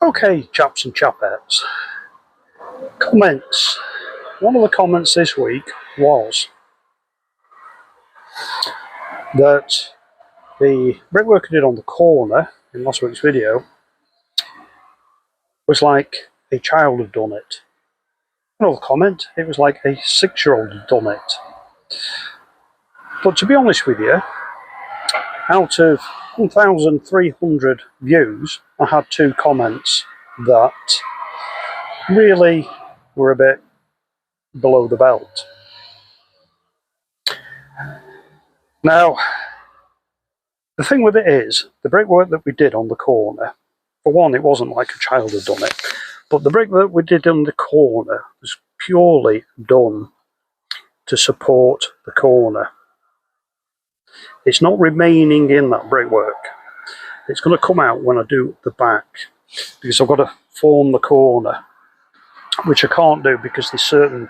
Okay, chaps and chapettes. Comments. One of the comments this week was that the brickwork I did on the corner in last week's video was like a child had done it. Another comment, it was like a 6-year-old had done it. But to be honest with you, out of 1,300 views, I had 2 comments that really were a bit below the belt. Now, the thing with it is, the brickwork that we did on the corner, for one, it wasn't like a child had done it, but the brick that we did on the corner was purely done to support the corner. It's not remaining in that brickwork. It's going to come out when I do the back, because I've got to form the corner, which I can't do because there's certain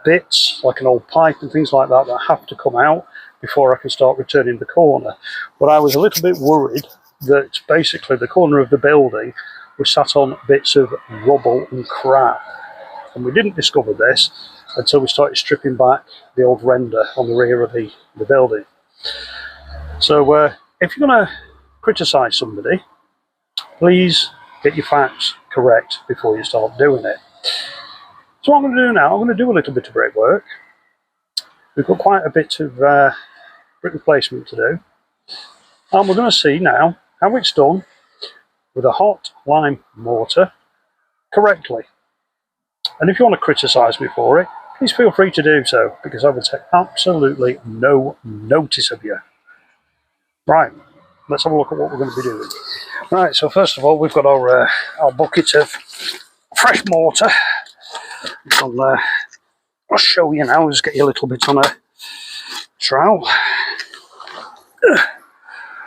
bits, like an old pipe and things like that, that have to come out before I can start returning the corner. But I was a little bit worried that basically the corner of the building was sat on bits of rubble and crap. And we didn't discover this until we started stripping back the old render on the rear of the building. So if you're going to criticise somebody, please get your facts correct before you start doing it. So what I'm going to do now, I'm going to do a little bit of brickwork. We've got quite a bit of brick replacement to do. And we're going to see now how it's done with a hot lime mortar correctly. And if you want to criticise me for it, please feel free to do so, because I will take absolutely no notice of you. Right, let's have a look at what we're going to be doing. Right, so first of all, we've got our bucket of fresh mortar. I'll show you now. Just get you a little bit on a trowel.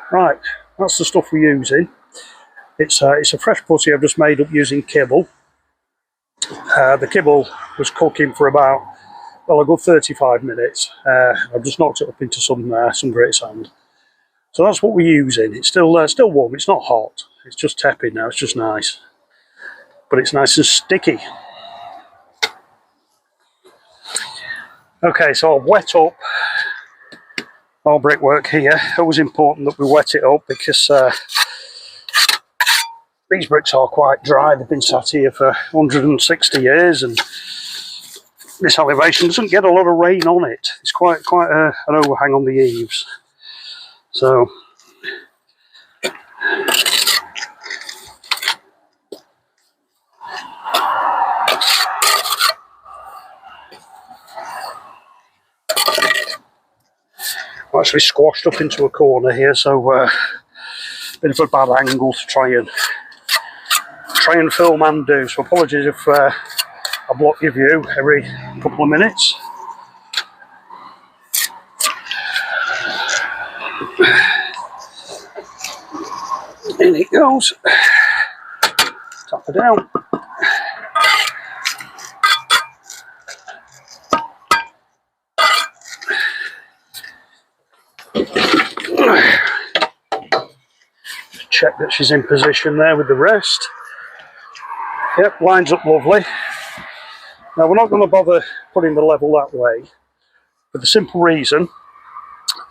Right, that's the stuff we're using. It's a fresh putty I've just made up using kibble. The kibble was cooking for about, well, a good 35 minutes. I've just knocked it up into some great sand. So that's what we're using. It's still warm. It's not hot. It's just tepid now. It's just nice, but it's nice and sticky. Okay, so I've wet up our brickwork here. It was important that we wet it up because these bricks are quite dry. They've been sat here for 160 years, and this elevation doesn't get a lot of rain on it. It's quite an overhang on the eaves. So I'm actually squashed up into a corner here, so bit of a bad angle to try and film and do. So apologies if I block your view every couple of minutes. In it goes. Tap it down. Check that she's in position there with the rest. Yep, lines up lovely. Now we're not going to bother putting the level that way for the simple reason,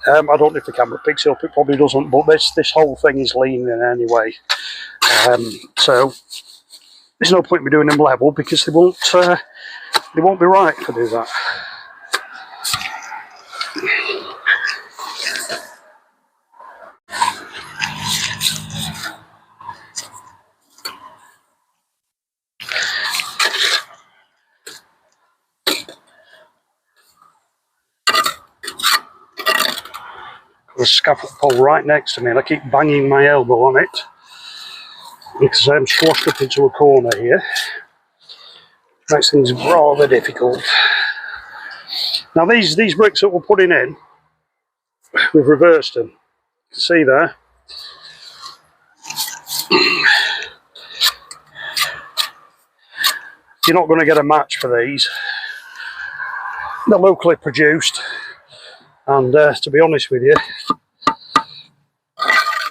I don't know if the camera picks it up, it probably doesn't, but this whole thing is leaning anyway. So there's no point in me doing them level because they won't be right if I do that. There's a scaffold pole right next to me and I keep banging my elbow on it because I'm squashed up into a corner here. Makes things rather difficult. Now these bricks that we're putting in, we've reversed them. You can see there. You're not going to get a match for these. They're locally produced, and to be honest with you,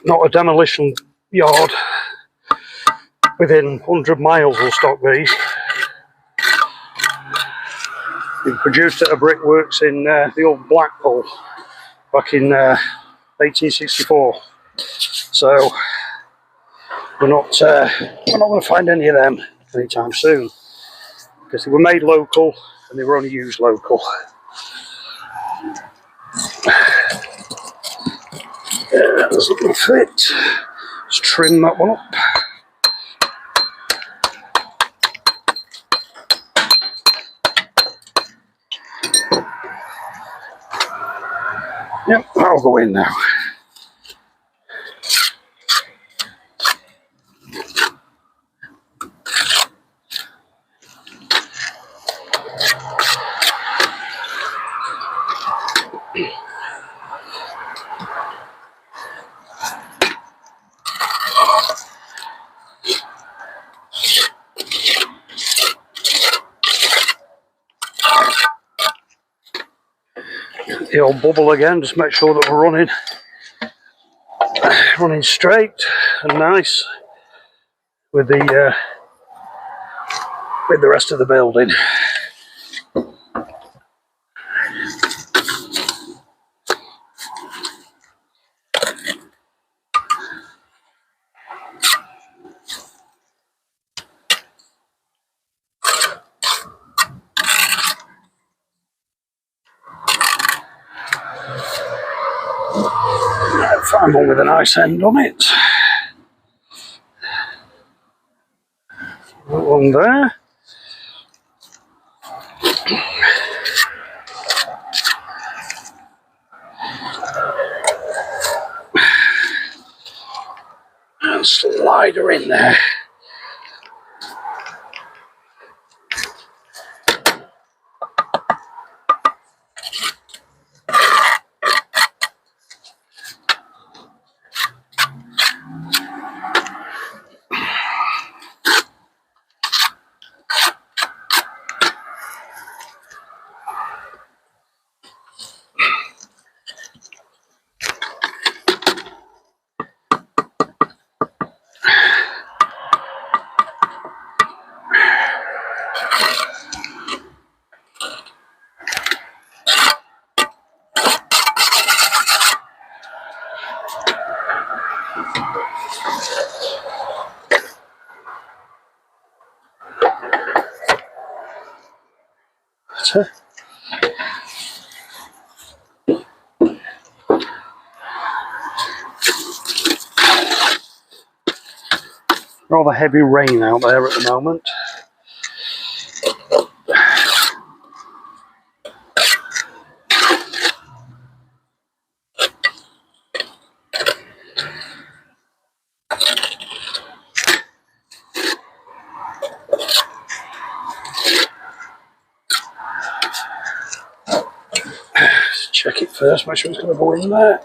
not a demolition yard within 100 miles will stock these. They were produced at a brickworks in the old Blackpool back in 1864. So we're not going to find any of them anytime soon, because they were made local and they were only used local. That doesn't fit. Let's trim that one up. Yep, I'll go in now. The old bubble again, just make sure that we're running straight and nice with the rest of the building. Find one with a nice end on it. One there. And slide her in there. Rather heavy rain out there at the moment. Let's check it first, make sure it's going to go in there.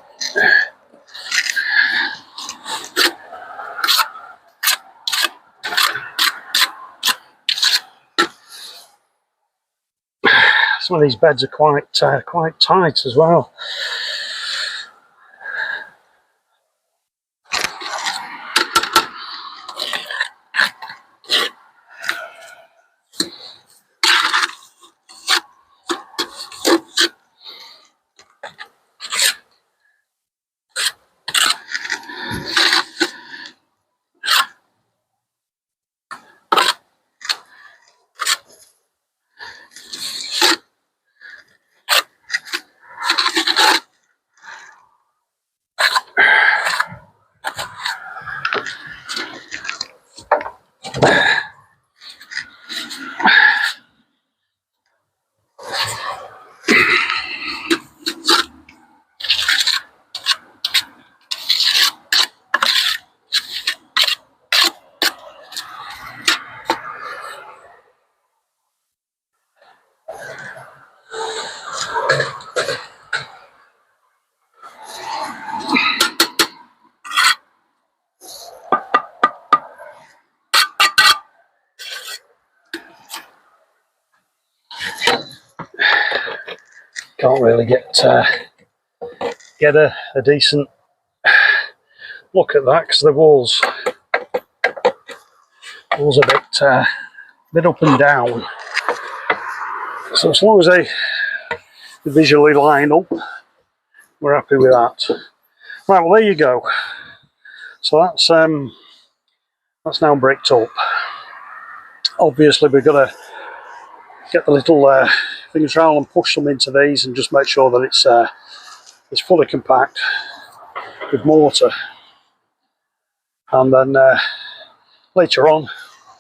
Some of these beds are quite tight as well. Can't really get a decent look at that because the walls was a bit up and down. So as long as they visually line up, we're happy with that. Right, well there you go. So that's now bricked up. Obviously we've got to get the little finger trowel and push them into these and just make sure that it's fully compact with mortar. And then later on,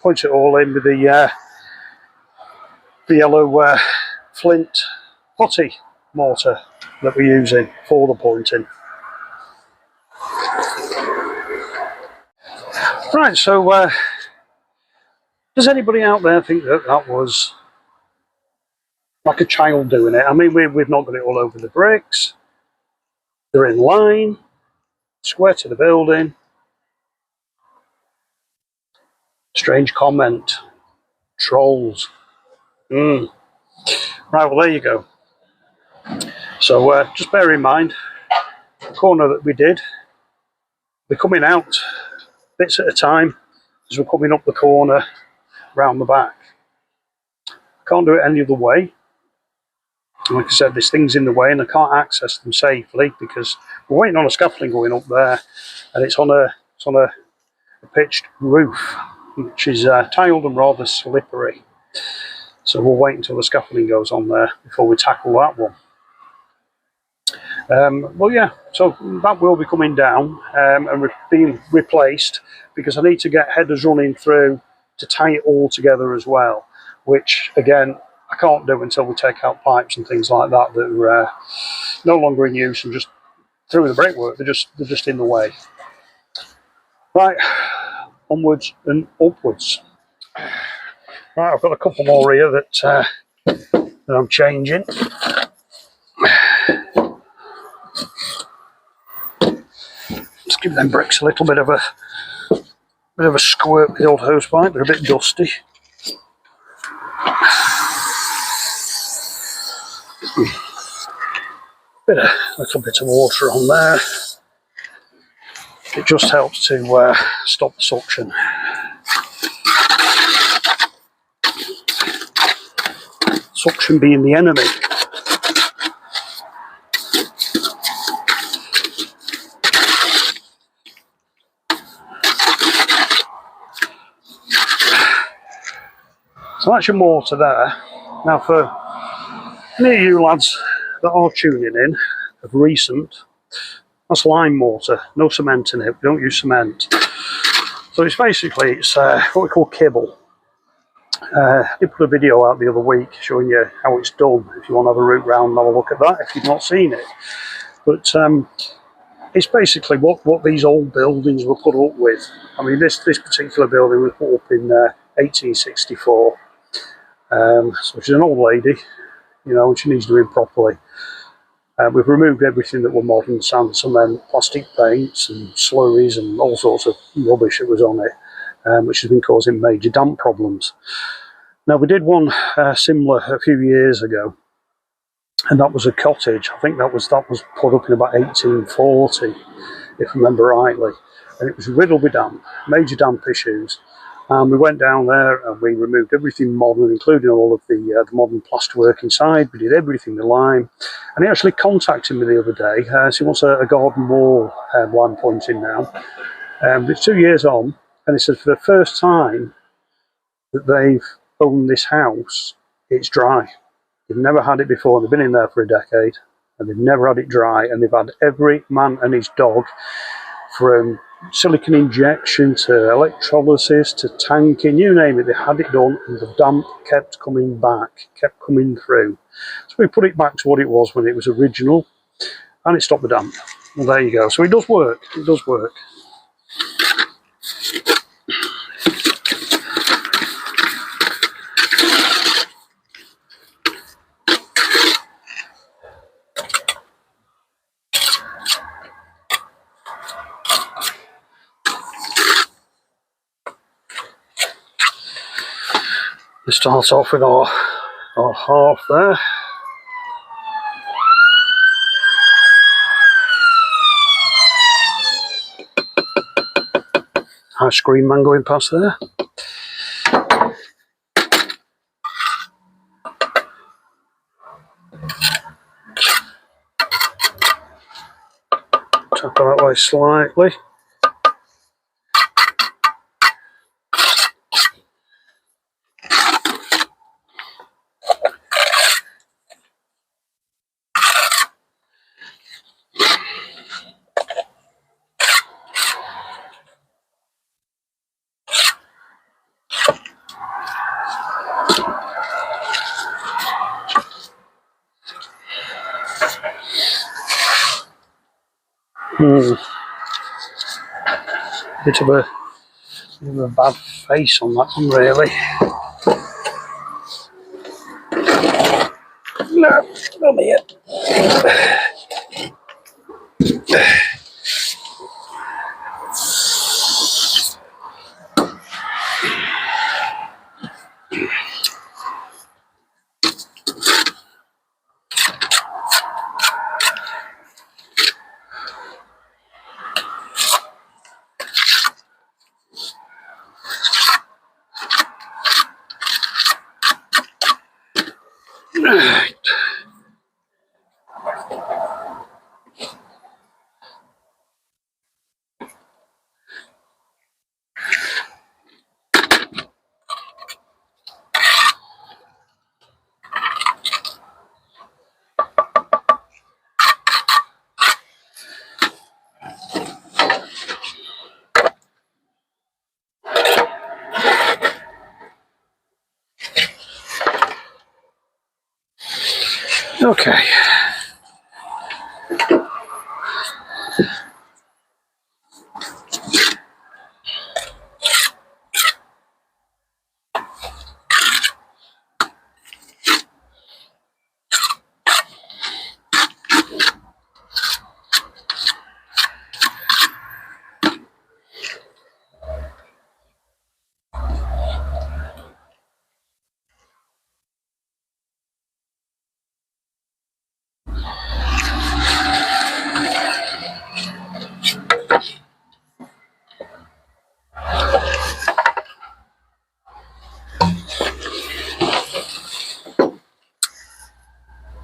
point it all in with the yellow flint potty mortar that we're using for the pointing. Right, so does anybody out there think that that was like a child doing it? I mean, we've not got it all over the bricks. They're in line, square to the building. Strange comment. Trolls. Right, well there you go. So just bear in mind, the corner that we did, we're coming out bits at a time as we're coming up the corner round the back. Can't do it any other way. Like I said, this thing's in the way and I can't access them safely because we're waiting on a scaffolding going up there, and it's on a pitched roof, which is tiled and rather slippery. So we'll wait until the scaffolding goes on there before we tackle that one. Well, yeah, so that will be coming down and being replaced, because I need to get headers running through to tie it all together as well, which again I can't do until we take out pipes and things like that that are no longer in use and just through the brickwork. They're just in the way. Right, onwards and upwards. Right, I've got a couple more here that I'm changing. Just give them bricks a little bit of a squirt with the old hose pipe. They're a bit dusty. Little bit of water on there. It just helps to stop the suction. Suction being the enemy. So that's your mortar there. Now for any of you lads that are tuning in of recent, that's lime mortar, no cement in it. We don't use cement. So it's basically what we call kibble. I did put a video out the other week showing you how it's done. If you want to have a route round and have a look at that, if you've not seen it. But it's basically what these old buildings were put up with. I mean, this particular building was put up in 1864. So she's an old lady, you know, and she needs doing properly. We've removed everything that were modern, sand, cement, plastic paints and slurries and all sorts of rubbish that was on it, which has been causing major damp problems. Now, we did one similar a few years ago, and that was a cottage. I think that was put up in about 1840, if I remember rightly, and it was riddled with damp, major damp issues. And we went down there and we removed everything modern, including all of the modern plasterwork inside. We did everything with lime. And he actually contacted me the other day. So he wants a garden wall lime pointing now. It's 2 years on, and he said for the first time that they've owned this house, it's dry. They've never had it before. They've been in there for a decade, and they've never had it dry. And they've had every man and his dog, from silicone injection to electrolysis to tanking, you name it, they had it done, and the damp kept coming back, kept coming through. So we put it back to what it was when it was original, and it stopped the damp. Well, there you go. So it does work. It does work. We start off with our half there. Ice cream man going past there. by slightly. Bit of a bad face on that one, really. No, come here. Right. Okay.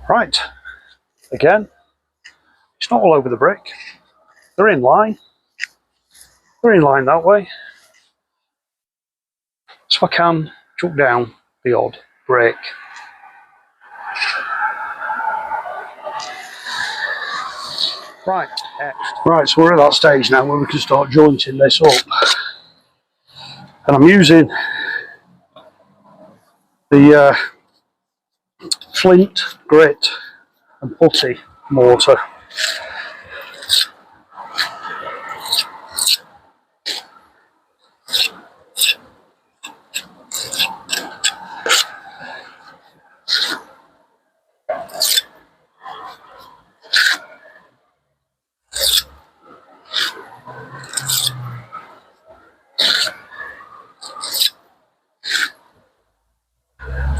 Right. Again, it's not all over the brick. They're in line. They're in line that way. So I can chuck down the odd brick. Right, next. Right, so we're at that stage now where we can start jointing this up. And I'm using the flint, grit and putty mortar.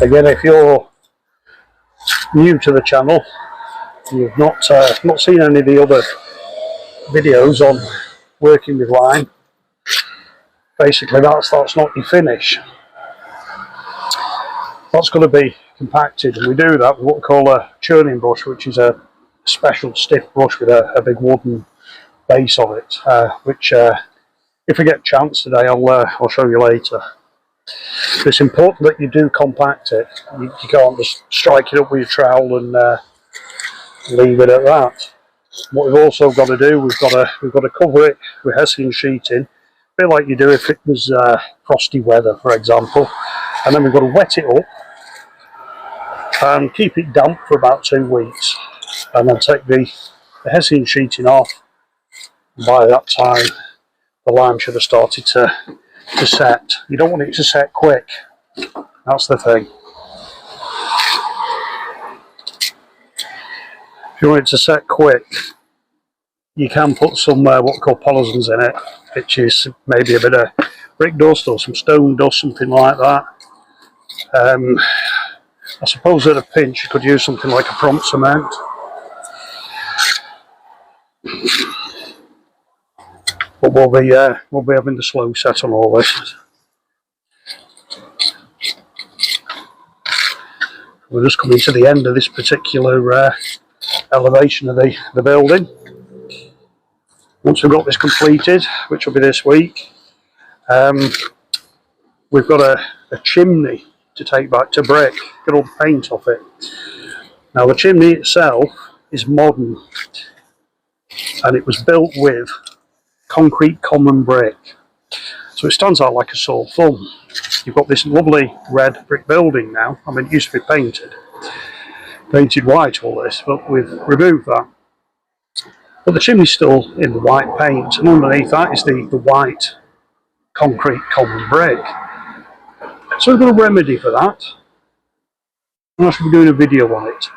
Again, if you're new to the channel, you've not seen any of the other videos on working with lime, basically that's not your finish. That's going to be compacted, and we do that with what we call a churning brush, which is a special stiff brush with a big wooden base on it, which if we get a chance today I'll show you later. It's important that you do compact it. You can't just strike it up with your trowel and leave it at that. What we've also got to do, we've got to cover it with hessian sheeting, a bit like you do if it was frosty weather, for example. And then we've got to wet it up and keep it damp for about 2 weeks, and then take the hessian sheeting off. By that time, the lime should have started to set. You don't want it to set quick. That's the thing. If you want it to set quick, you can put some what we call polizons in it, which is maybe a bit of brick dust or some stone dust, something like that. I suppose at a pinch you could use something like a prompt cement. But we'll be having the slow set on all this. We're just coming to the end of this particular elevation of the building. Once we've got this completed, which will be this week, we've got a chimney to take back to brick, get all the paint off it. Now the chimney itself is modern, and it was built with concrete common brick, so it stands out like a sore thumb. You've got this lovely red brick building now. I mean, it used to be painted white, all this, but we've removed that. But the chimney's still in the white paint, and underneath that is the white concrete common brick. So we've got a remedy for that, and I shall be doing a video on it,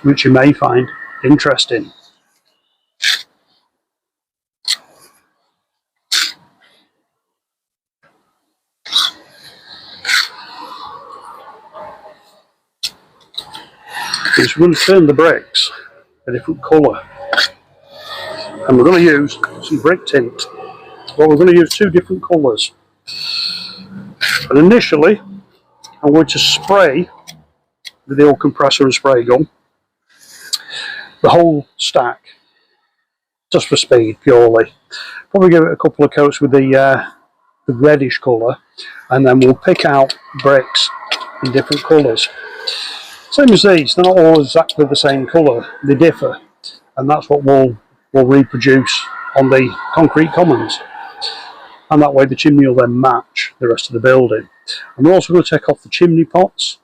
which you may find interesting. Is we're going to turn the bricks a different colour, and we're going to use some brick tint. Well, we're going to use two different colours, and initially I'm going to spray with the old compressor and spray gun the whole stack, just for speed purely. Probably give it a couple of coats with the reddish colour, and then we'll pick out bricks in different colours. Same as these, they're not all exactly the same colour, they differ, and that's what we'll reproduce on the concrete commons, and that way the chimney will then match the rest of the building. And we're also going to take off the chimney pots,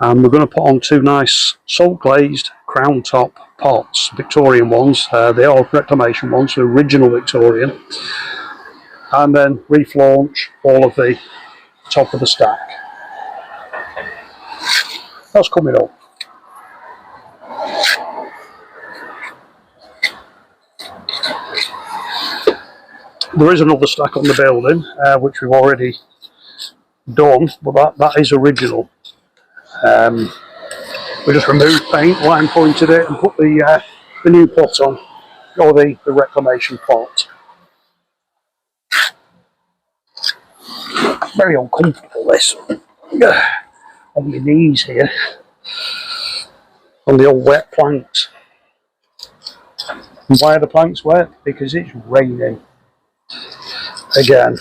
and we're going to put on two nice salt glazed crown top pots, Victorian ones. They are reclamation ones, so original Victorian, and then reflaunch all of the top of the stack. That's coming up. There is another stack on the building, which we've already done, but that is original. We just removed paint, line pointed it, and put the new pot on, or the reclamation pot. Very uncomfortable, this. On my knees here, on the old wet planks. And why are the planks wet? Because it's raining again.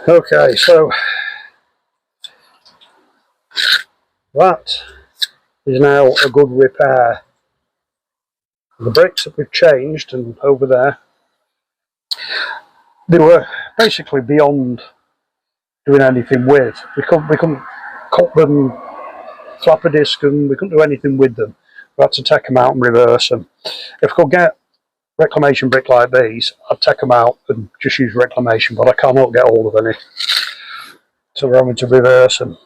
Okay, so that is now a good repair. The bricks that we've changed, and over there, they were basically beyond doing anything with. We couldn't cut them, flap a disc them, we couldn't do anything with them. We had to take them out and reverse them. If I could get reclamation brick like these, I'd take them out and just use reclamation, but I cannot get hold of any. So we're having to reverse them.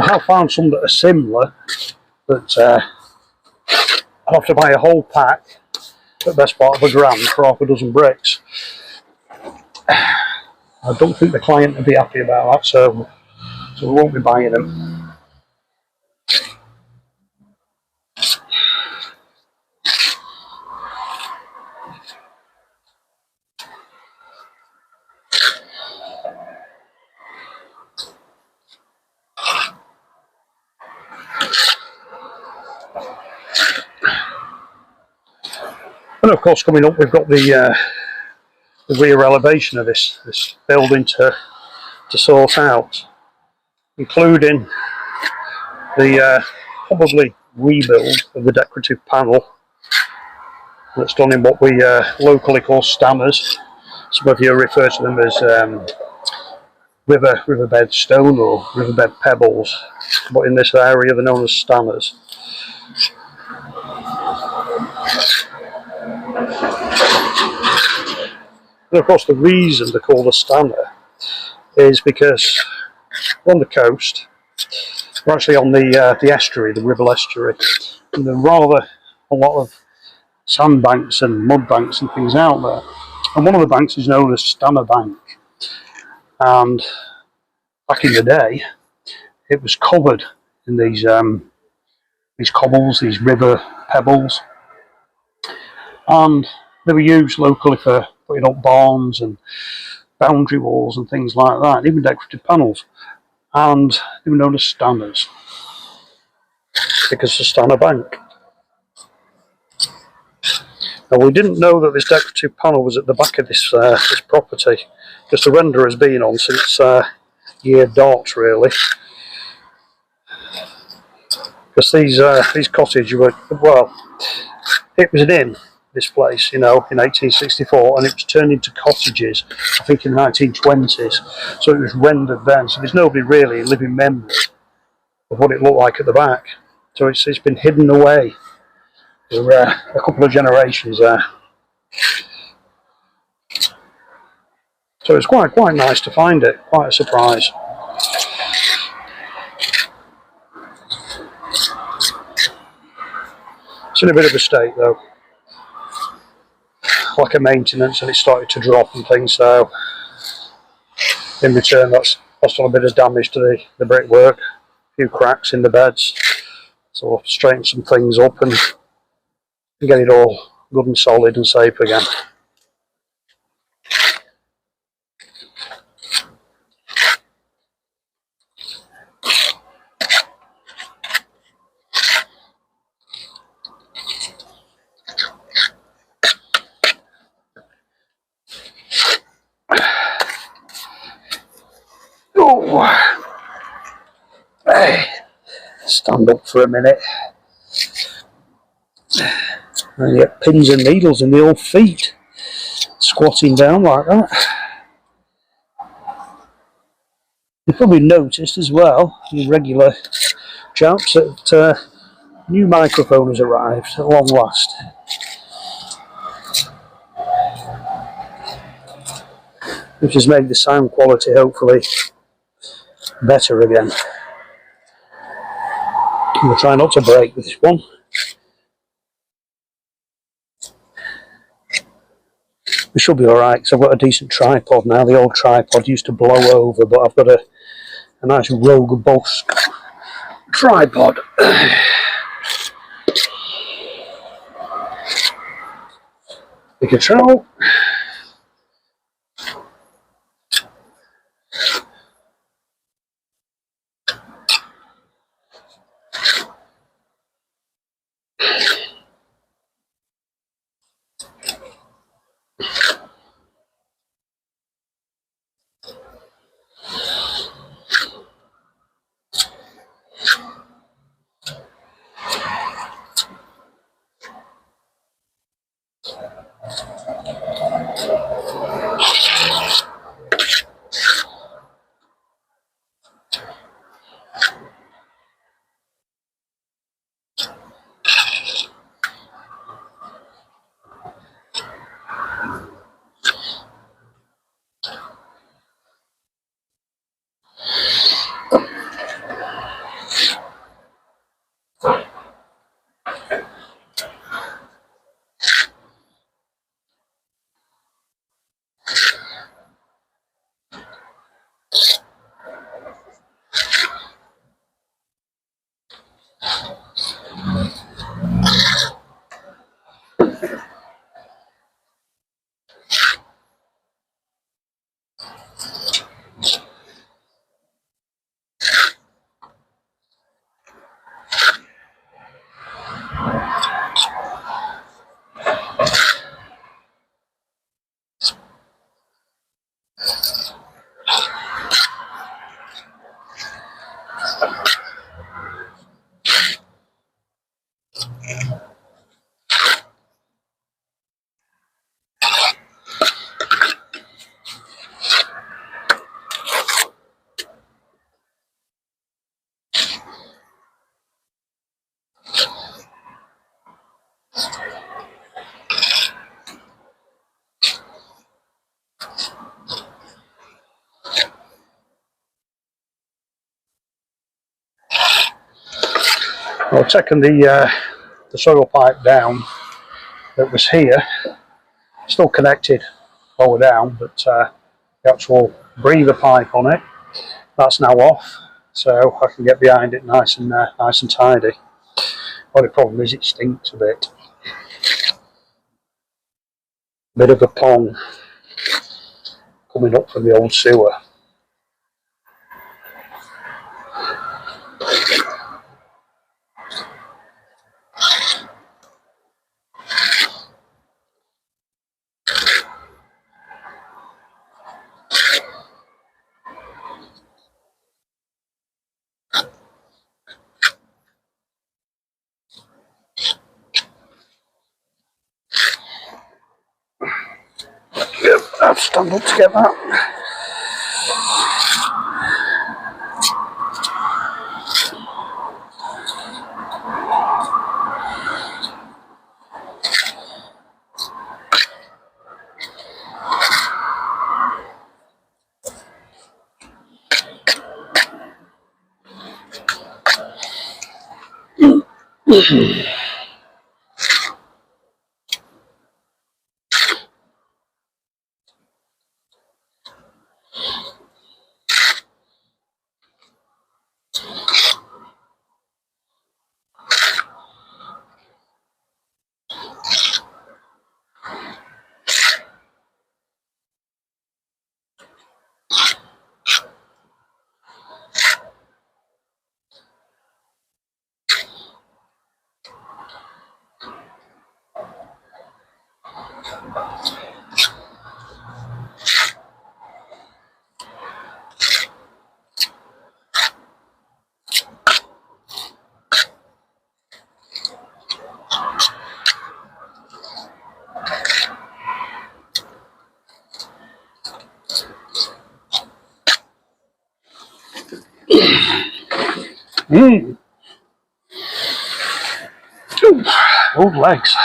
I have found some that are similar, but I'll have to buy a whole pack at the best part of £1 for half a dozen bricks. I don't think the client would be happy about that, so we won't be buying them. And of course, coming up, we've got the rear elevation of this building to sort out, including the probably rebuild of the decorative panel that's done in what we locally call stammers. Some of you refer to them as riverbed stone or riverbed pebbles, but in this area they're known as stammers. And of course, the reason they're called a stammer is because we're on the coast. We're actually on the estuary, the Ribble estuary, and there are rather a lot of sandbanks and mud banks and things out there. And one of the banks is known as Stammer Bank. and back in the day, it was covered in these cobbles, these river pebbles, and they were used locally for putting up barns and boundary walls and things like that, even decorative panels. And they were known as stanners because of Stanner Bank. Now, we didn't know that this decorative panel was at the back of this property, because the render has been on since year dot, really. Because these cottages were, well, it was an inn, this place, you know, in 1864, and it was turned into cottages, I think, in the 1920s. So it was rendered then. So there's nobody really in living memory of what it looked like at the back. So it's been hidden away for a couple of generations there. So it's quite nice to find it, quite a surprise. It's in a bit of a state though, like a maintenance, and it started to drop and things, so in return that's done a bit of damage to the brickwork, a few cracks in the beds, so I'll straighten some things up and get it all good and solid and safe again. Oh, hey, stand up for a minute. And you get pins and needles in the old feet, squatting down like that. You've probably noticed as well, you regular chaps, that new microphone has arrived at long last. Which has made the sound quality hopefully better again. We'll try not to break with this one. We should be alright because I've got a decent tripod now. The old tripod used to blow over, but I've got a nice Rogue Boss tripod. The control. I've taken the soil pipe down that was here, still connected lower down, but the actual breather pipe on it. That's now off, so I can get behind it nice and tidy. Only problem is it stinks a bit. Bit of a pong coming up from the old sewer. Yep, I have to stand up to get that. Ooh, old legs.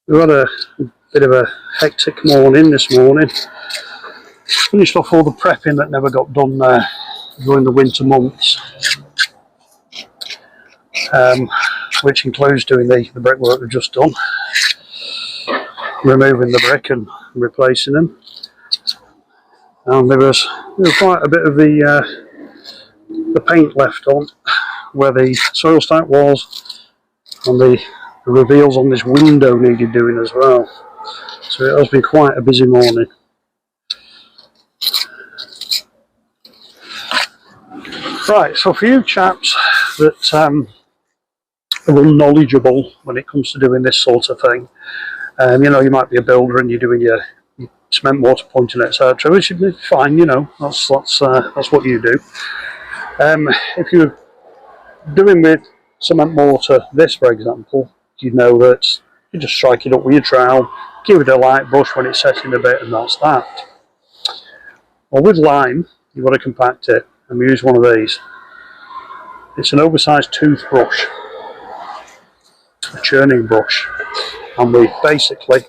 We've had a bit of a hectic morning this morning. Finished off all the prepping that never got done during the winter months, which includes doing the brickwork we've just done, removing the brick and replacing them. And there was quite a bit of the paint left on where the soil stack was, and the reveals on this window needed doing as well. So it has been quite a busy morning. Right, so for you chaps that are knowledgeable when it comes to doing this sort of thing, you know, you might be a builder and you're doing your cement mortar pointing, etc., which is fine, you know, that's what you do. If you're doing with cement mortar, this for example, you know that you just strike it up with your trowel, give it a light brush when it's setting a bit, and that's that. Well, with lime, you've got to compact it, and we use one of these. It's an oversized toothbrush, a churning brush, and we basically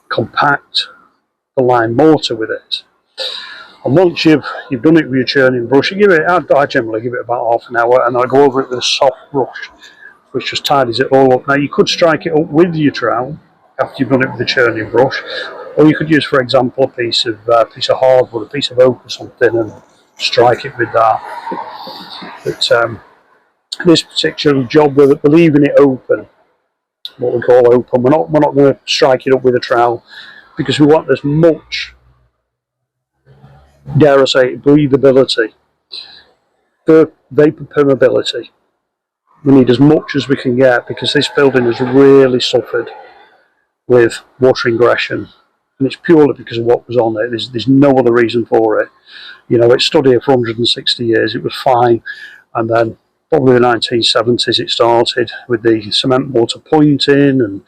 compact the lime mortar with it. And once you've done it with your churning brush, I generally give it about half an hour, and I go over it with a soft brush, which just tidies it all up. Now you could strike it up with your trowel after you've done it with the churning brush, or you could use, for example, a piece of hardwood, a piece of oak or something, and strike it with that. But this particular job, we're leaving it open, what we call open. We're not going to strike it up with a trowel because we want as much, dare I say, breathability, the vapor permeability. We need as much as we can get because this building has really suffered with water ingression, and it's purely because of what was on it. There's no other reason for it. You know, it stood here for 160 years, it was fine, and then probably the 1970s it started with the cement mortar pointing and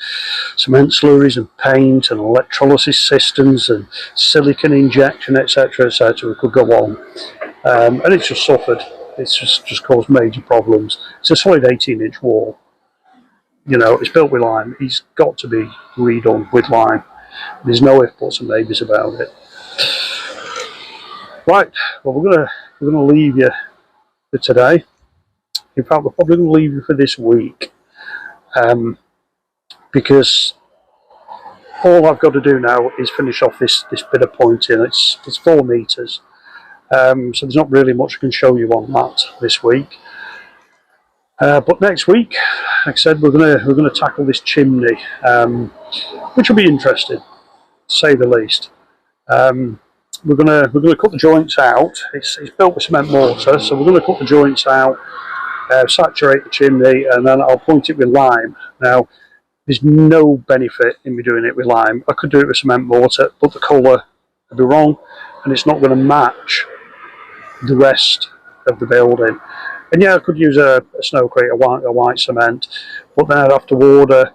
cement slurries and paint and electrolysis systems and silicon injection, etc., etc. We could go on, and it's just suffered. It's just caused major problems. It's a solid 18-inch wall. You know, it's built with lime. It's got to be redone with lime. There's no ifs, buts and maybes about it. Right, well we're gonna leave you for today. In fact, we're probably gonna leave you for this week, because all I've got to do now is finish off this bit of pointing. It's 4 meters, so there's not really much I can show you on that this week. But next week, like I said, we're gonna tackle this chimney, which will be interesting, to say the least. We're gonna cut the joints out. It's built with cement mortar, so we're gonna cut the joints out, saturate the chimney, and then I'll point it with lime. Now, there's no benefit in me doing it with lime. I could do it with cement mortar, but the colour would be wrong, and it's not going to match the rest of the building. And yeah, I could use a snowcrete, a white cement, but then I'd have to order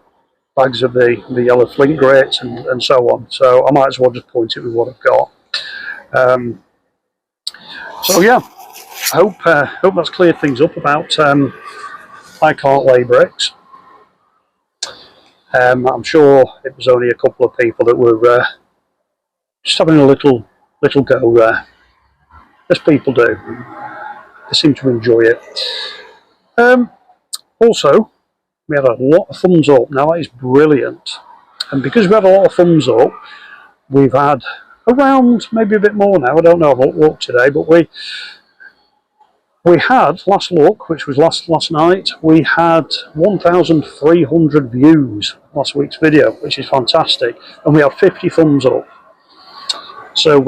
bags of the yellow flint grits and so on. So I might as well just point it with what I've got. So yeah, I hope that's cleared things up about I can't lay bricks. I'm sure it was only a couple of people that were just having a little go there, as people do. They seem to enjoy it. Also, we had a lot of thumbs up. Now that is brilliant, and because we had a lot of thumbs up, we've had around maybe a bit more now. I don't know. I haven't looked today, but we had, last look, which was last night, we had 1,300 views last week's video, which is fantastic, and we had 50 thumbs up. So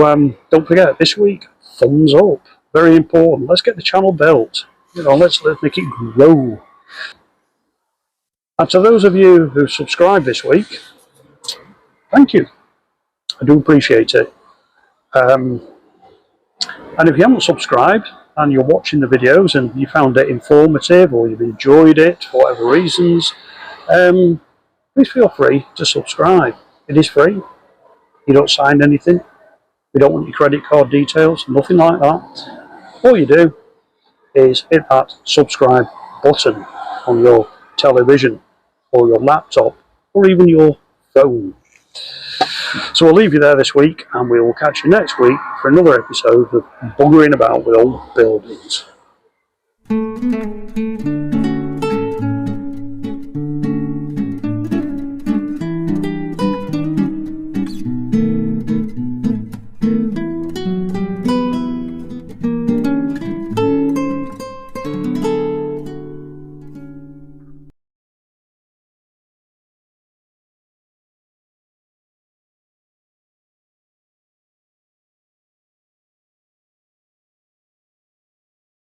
don't forget, this week, thumbs up, very important. Let's get the channel built. You know, let's make it grow. And to those of you who subscribed this week, thank you. I do appreciate it. And if you haven't subscribed and you're watching the videos and you found it informative or you've enjoyed it for whatever reasons, please feel free to subscribe. It is free. You don't sign anything. We don't want your credit card details, nothing like that. All you do is hit that subscribe button on your television or your laptop or even your phone. So we'll leave you there this week, and we will catch you next week for another episode of Buggering About with Old Buildings.